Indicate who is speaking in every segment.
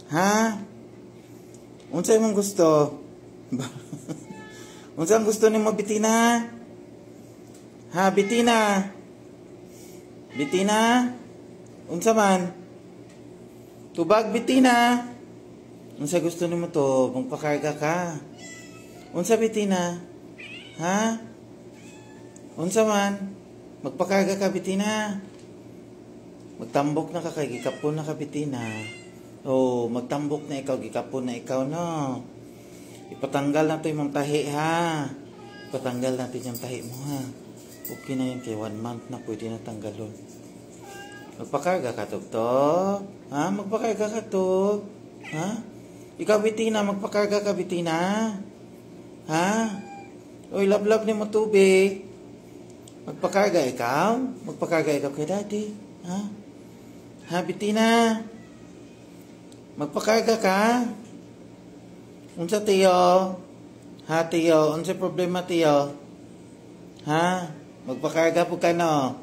Speaker 1: Ha? Unsa imong gusto? Unsa ang gusto nimo, Bitina? Ha, Bitina? Bitina? Unsa man? Tubag, Bitina? Unsa gusto nimo to? Magpakarga ka. Unsa, Bitina? Ha? Unsa man? Magpakarga ka, Bitina? Magtambok na ka kay gikapon na ka, Bitina. Oh, magtambok na ikaw, gikapon na ikaw, no? Ipatanggal na to yung tahi, ha? Ipatanggal natin yung tahi mo, ha? Okay na yun, kay 1 month na pwede na tanggalon. Magpakarga ka, Tugtog? Ha? Magpakarga ka, Tug? Ha? Ikaw, Bitina, magpakarga ka, Bitina? Ha? Uy, lablab ni mo tubig. Magpakarga ikaw? Magpakarga ikaw kay Daddy? Ha? Ha, Bitina? Magpakarga ka? Unsa, tiyo? Ha, tiyo? Unsa problema, tiyo? Ha? Magpakarga po ka, no?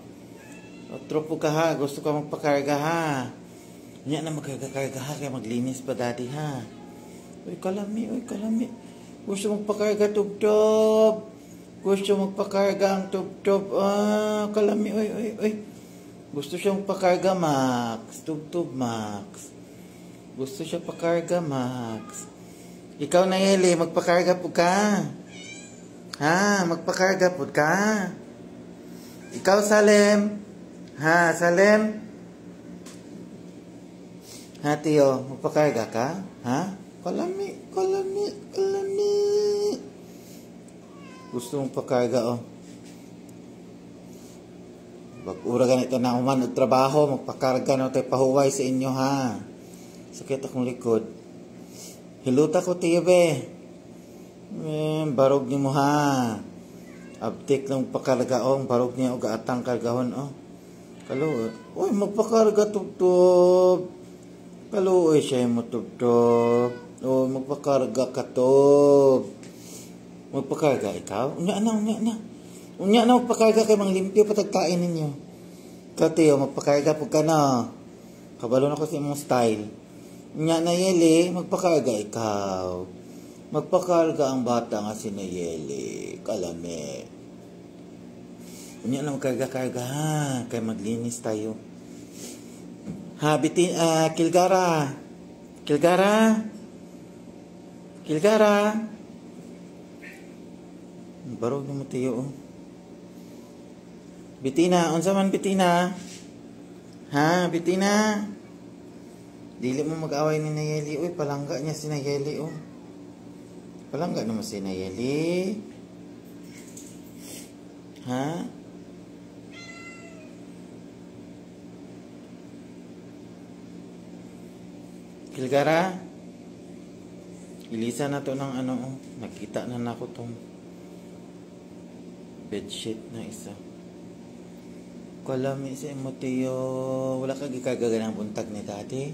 Speaker 1: Otro po ka, ha? Gusto ka magpakarga, ha? Hindi na magkarga-karga, ha? Kaya maglinis pa, Daddy, ha? Uy, kalami, uy, kalami. Gusto magpakarga, Tugtog. Gusto magpakarga ang Tugtog. Ah, kalami, uy, uy, uy. Gusto siyang pakarga, Max. Tugtog, Max. Gusto siya pakarga, Max. Ikaw, Nayeli, magpakarga po ka. Ha? Magpakarga po ka. Ikaw, Salem. Ha, Salem? Ha, Tiyo, magpakarga ka? Ha? Kalami, kalami, kalami. Gusto mong pakarga, oh. Pag-ura ganito na uman o trabaho, magpakarga na tayo pahuway sa inyo, ha? Sakit akong likod. Hiluta ko, tiyo, be. Barog ni mo, ha? Abtik lang pakarga, oh. Barog niya, o gaatang kargahon, oh. Kaluoy. Uy, magpakarga, Tugtog. Kaluoy siya mo, Tugtog. Oh, magpakarga ka, Tug. Magpakarga ikaw? Unya na, unya na. Unya na, magpakarga kayo, mang limpyo patagkain ninyo. Katiyo, magpakarga po ka na. Kabalo na ko sa imong style. Unya na, Yeli, magpakarga ikaw. Magpakarga ang bata nga si Nayeli. Kalame. Unya na, magkarga-karga, ha. Kaya maglinis tayo. Ha, Kilgara. Kilgara. Kilgara. Barog na mo tiyo, oh. Bitina, unsa man, Bitina? Ha, Bitina? Dili mo mag-away ni Nayeli. Uy, palangga niya si Nayeli, oh. Palangga naman si Nayeli. Ha? Kilgara? Ilisa na to ng ano, oh. Nakita na nako tong bedsheet na isa. Kalami sa imo, tiyo. Wala ka gikagaga ng buntag ni Daddy.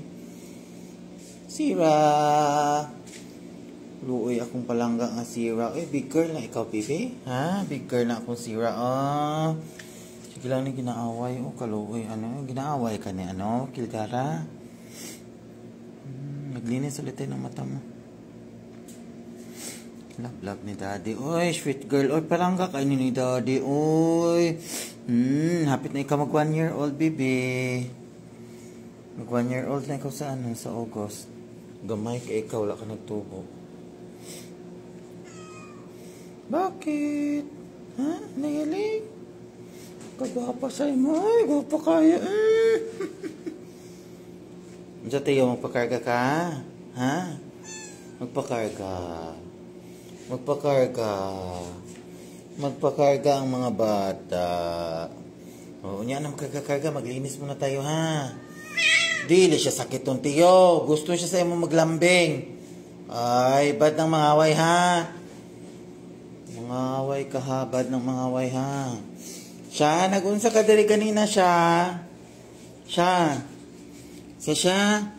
Speaker 1: Sira. Luoy akong palangga nga sira. Eh, big girl na ikaw, baby. Ha? Big girl na akong sira. Ah. Sige lang ni ginaaway. Oh, kaluoy. Ano? Ginaaway ka ni ano? Kilgara? Naglinis ulit tayo ng mata mo. Love ni Daddy. Oy, sweet girl. Oy, palangga kainin ni Daddy. Oy. Hapit na ikaw mag 1 year old, baby. Mag 1 year old na ikaw sa ano, sa August. Gamay ka ikaw, wala ka nagtubo. Bakit? Ha? Nayeli? Kabapasay mo. Ay, gupa kaya. Diyan tayo, magpakarga ka? Ha? Magpakarga. Magpakarga. Magpakarga ang mga bata. O, niya na magkarga-karga. Maglinis muna tayo, ha? Dili siya sakit tong tiyo. Gusto siya sa imo maglambing. Ay, bad ng mga away, ha? Mga away ka, ha? Bad ng mga away, ha? Siya, nagunsa ka dali kanina, siya. Siya. Siya.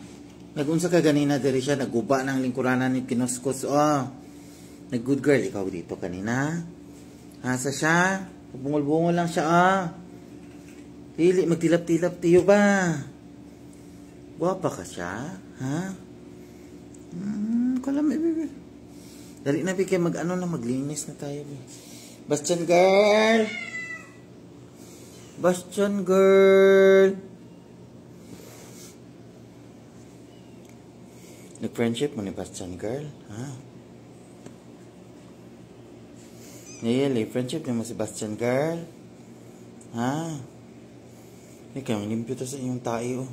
Speaker 1: Nagunsa ka ganina dali siya. Naguba ng lingkuranan ni Kinuskos. Oh. Nag-good girl ikaw dito kanina. Asa siya? Bungol-bungol lang siya, ah. Dili, magtilap-tilap tiyo ba? Guwapa ka siya? Ha? Kalami, baby. Dali na, Bi, kayo maglinis na tayo, Bi. Bastian girl! Bastian girl! Nag-friendship mo ni Bastian girl? Ha? Nayeli, friendship niyo mo si Bastian girl? Ha? Ikaw, limpyo to sa inyong tayo.